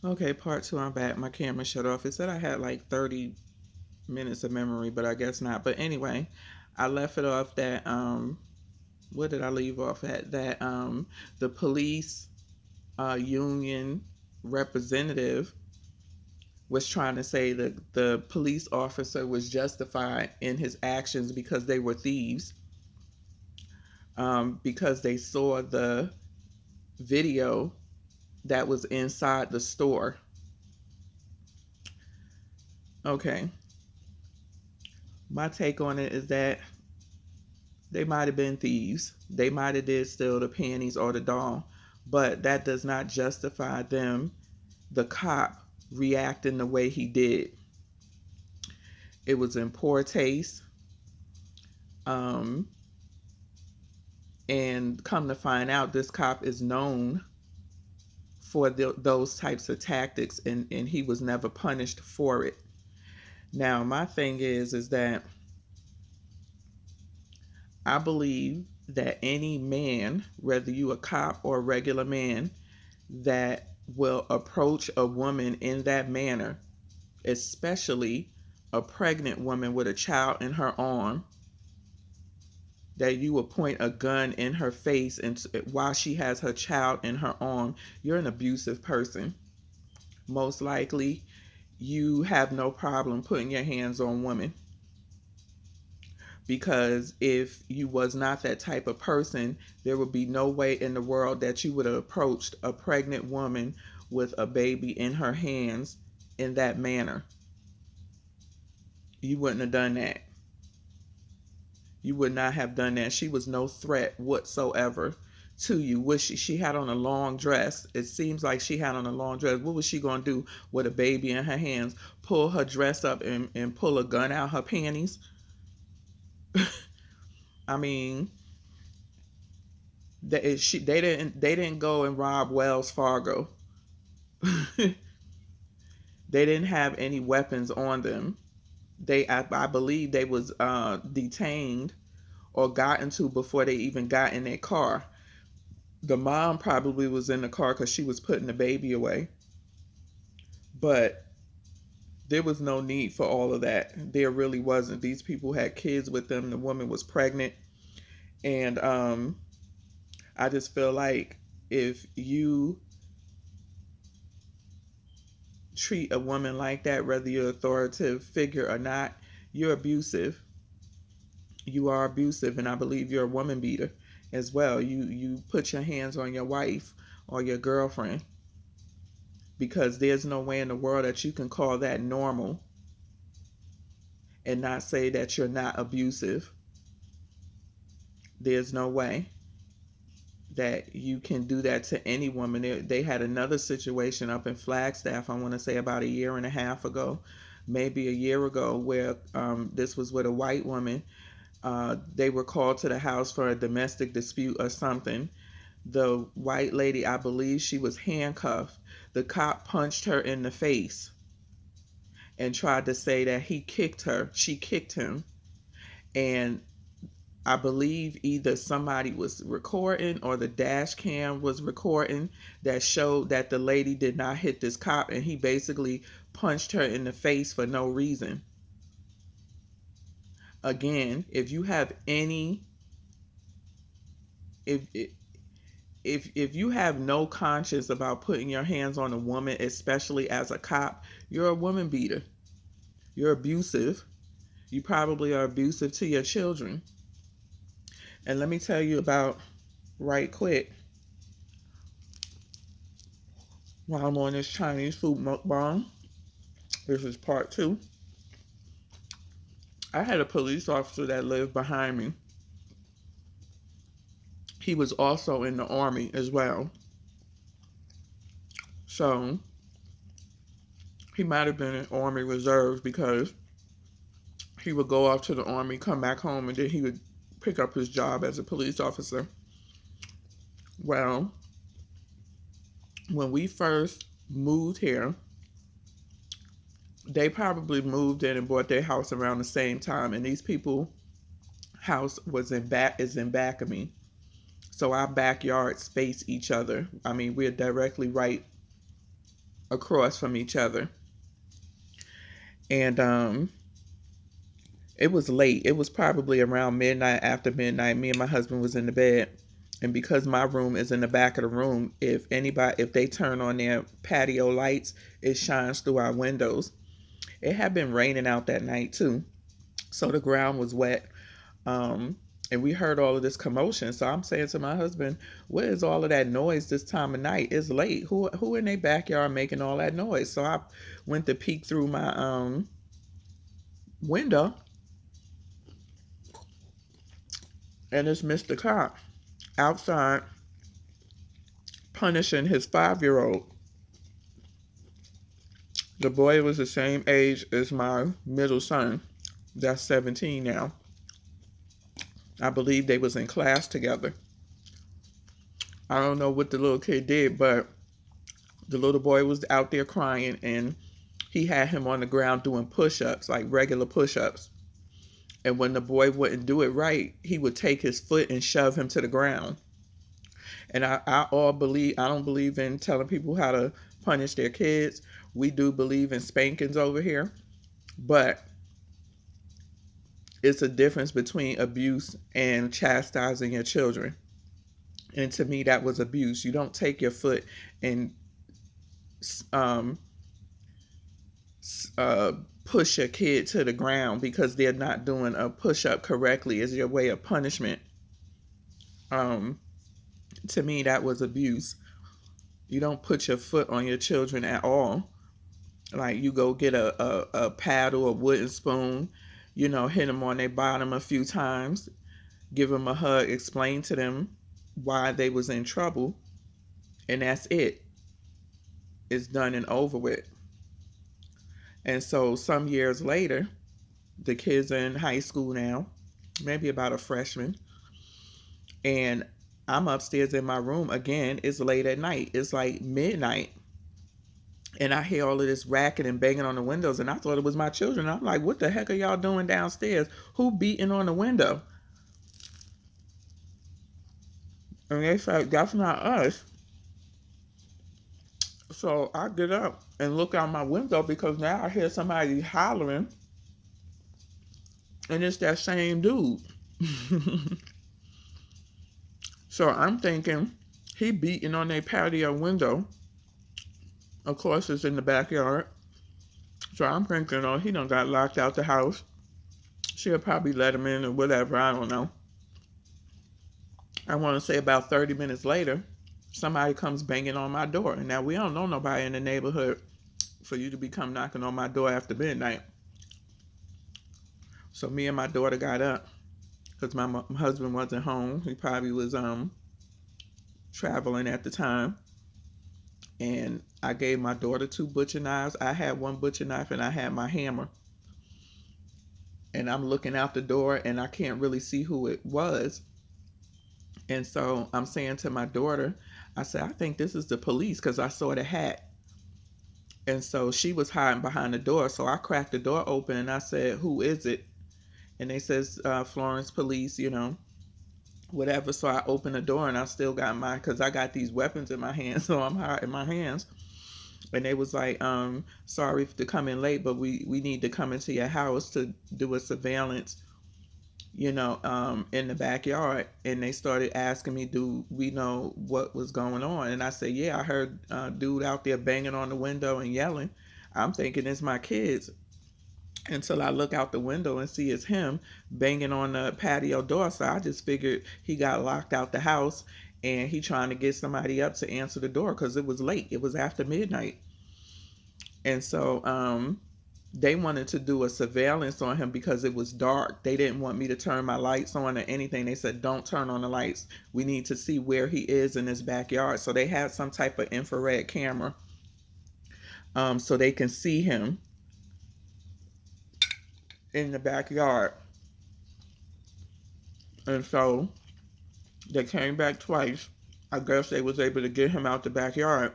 Okay, part two, I'm back. My camera shut off. It said I had like 30 minutes of memory, but I guess not. But anyway, I left it off that, what did I leave off at? That the police union representative was trying to say that the police officer was justified in his actions because they were thieves, because they saw the video that was inside the store. Okay, my take on it is that they might have been thieves. They might have did steal the panties or the doll, but that does not justify them, the cop, reacting the way he did. It was in poor taste. Um, and come to find out, this cop is known for those types of tactics, and he was never punished for it. Now, my thing is that I believe that any man, whether you a cop or a regular man, that will approach a woman in that manner, especially a pregnant woman with a child in her arm, that you will point a gun in her face and while she has her child in her arm, you're an abusive person. Most likely, you have no problem putting your hands on women, because if you was not that type of person, there would be no way in the world that you would have approached a pregnant woman with a baby in her hands in that manner. You wouldn't have done that. You would not have done that. She was no threat whatsoever to you. Was she had on a long dress. It seems like she had on a long dress. What was she going to do with a baby in her hands? Pull her dress up and pull a gun out her panties? I mean, they didn't go and rob Wells Fargo. They didn't have any weapons on them. I believe they was detained or gotten to before they even got in their car. The mom probably was in the car because she was putting the baby away, but there was no need for all of that. There really wasn't. These people had kids with them. The woman was pregnant, and I just feel like if you treat a woman like that, whether you're an authoritative figure or not, you're abusive. You are abusive, and I believe you're a woman beater as well. You put your hands on your wife or your girlfriend, because there's no way in the world that you can call that normal and not say that you're not abusive. There's no way that you can do that to any woman. They had another situation up in Flagstaff, I want to say about a year and a half ago, maybe a year ago, where this was with a white woman. They were called to the house for a domestic dispute or something. The white lady, I believe she was handcuffed. The cop punched her in the face and tried to say that he kicked her. She kicked him. And I believe either somebody was recording or the dash cam was recording that showed that the lady did not hit this cop, and he basically punched her in the face for no reason. Again, if you have any if if you have no conscience about putting your hands on a woman, especially as a cop, you're a woman beater. You're abusive. You probably are abusive to your children. And let me tell you about, right quick, while I'm on this Chinese food mukbang, this is part two. I had a police officer that lived behind me. He was also in the army as well. So he might have been in Army Reserves, because he would go off to the Army, come back home, and then he would pick up his job as a police officer. Well, when we first moved here, they probably moved in and bought their house around the same time, and these people house was in back of me, so our backyards face each other. I mean, we're directly right across from each other. And it was late. It was probably around midnight, after midnight. Me and my husband was in the bed. And because my room is in the back of the room, if they turn on their patio lights, it shines through our windows. It had been raining out that night too. So the ground was wet. Um, and we heard all of this commotion. So I'm saying to my husband, "Where is all of that noise this time of night? It's late. Who in their backyard making all that noise?" So I went to peek through my window, and it's Mr. Cop outside punishing his 5-year old. The boy was the same age as my middle son. That's 17 now. I believe they was in class together. I don't know what the little kid did, but the little boy was out there crying, and he had him on the ground doing push-ups, like regular push-ups. And when the boy wouldn't do it right, he would take his foot and shove him to the ground. And I don't believe in telling people how to punish their kids. We do believe in spankings over here, but it's a difference between abuse and chastising your children. And to me, that was abuse. You don't take your foot and um, uh, push a kid to the ground because they're not doing a push up correctly as your way of punishment. Um, to me, that was abuse. You don't put your foot on your children at all. Like you go get a paddle, a wooden spoon, hit them on their bottom a few times, give them a hug, explain to them why they was in trouble, and that's it. It's done and over with. And so some years later, the kids are in high school now, maybe about a freshman, and I'm upstairs in my room again. It's late at night. It's like midnight. And I hear all of this racket and banging on the windows, and I thought it was my children. I'm like, what the heck are y'all doing downstairs? Who beating on the window? And they said, that's not us. So I get up and look out my window because now I hear somebody hollering, and it's that same dude. So I'm thinking he beating on their patio window. Of course, it's in the backyard. So I'm thinking, oh, he done got locked out the house. She'll probably let him in or whatever. I don't know. I want to say about 30 minutes later, somebody comes banging on my door. And now we don't know nobody in the neighborhood for you to become knocking on my door after midnight. So me and my daughter got up because my husband wasn't home. He probably was traveling at the time. And I gave my daughter 2 butcher knives. I had 1 butcher knife and I had my hammer. And I'm looking out the door and I can't really see who it was. And so I'm saying to my daughter, I said, I think this is the police because I saw the hat. And so she was hiding behind the door. So I cracked the door open and I said, who is it? And they says, Florence police, whatever. So I opened the door and I still got because I got these weapons in my hands. So I'm hiding my hands. And they was like, sorry to come in late, but we need to come into your house to do a surveillance, in the backyard. And they started asking me, do we know what was going on? And I said, yeah, I heard dude out there banging on the window and yelling. I'm thinking it's my kids. Until I look out the window and see it's him banging on the patio door. So I just figured he got locked out the house and he trying to get somebody up to answer the door because it was late. It was after midnight. And so they wanted to do a surveillance on him because it was dark. They didn't want me to turn my lights on or anything. They said, don't turn on the lights. We need to see where he is in his backyard. So they had some type of infrared camera so they can see him in the backyard. And so they came back twice. I guess they was able to get him out the backyard.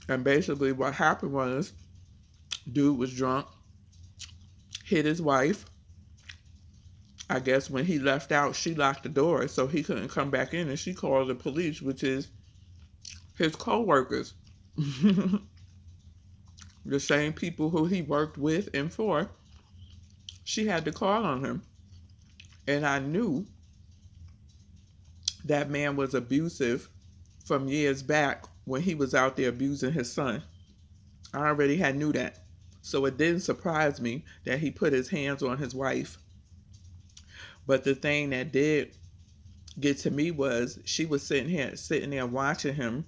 And basically what happened was, dude was drunk, hit his wife. I guess when he left out, she locked the door so he couldn't come back in, and she called the police, which is his co-workers, the same people who he worked with and for, she had to call on him. And I knew that man was abusive from years back when he was out there abusing his son. I already had knew that. So it didn't surprise me that he put his hands on his wife. But the thing that did get to me was she was sitting there watching him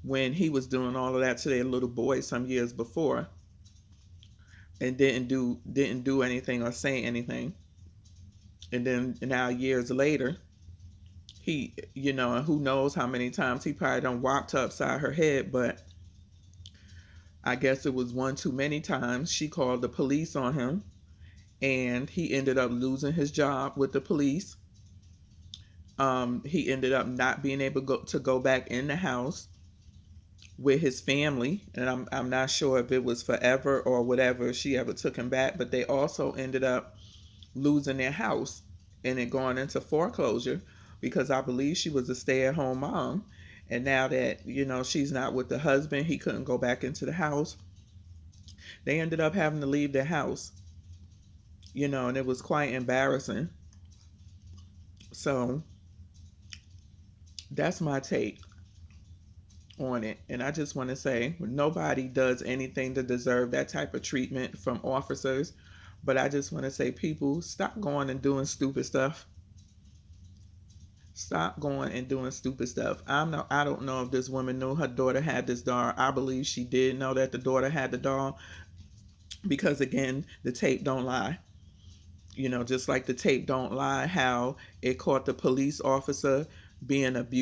when he was doing all of that to their little boy some years before, and didn't do anything or say anything. And then now years later, he, and who knows how many times he probably done whopped her upside her head, but I guess it was one too many times. She called the police on him, and he ended up losing his job with the police. He ended up not being able to go back in the house with his family, and I'm not sure if it was forever or whatever she ever took him back. But they also ended up losing their house and it going into foreclosure because I believe she was a stay-at-home mom. And now that she's not with the husband, he couldn't go back into the house. They ended up having to leave their house, and it was quite embarrassing. So that's my take on it. And I just want to say nobody does anything to deserve that type of treatment from officers. But I just want to say, people, stop going and doing stupid stuff. Stop going and doing stupid stuff. I don't know if this woman knew her daughter had this doll. I believe she did know that the daughter had the doll because again, the tape don't lie. Just like the tape don't lie how it caught the police officer being abused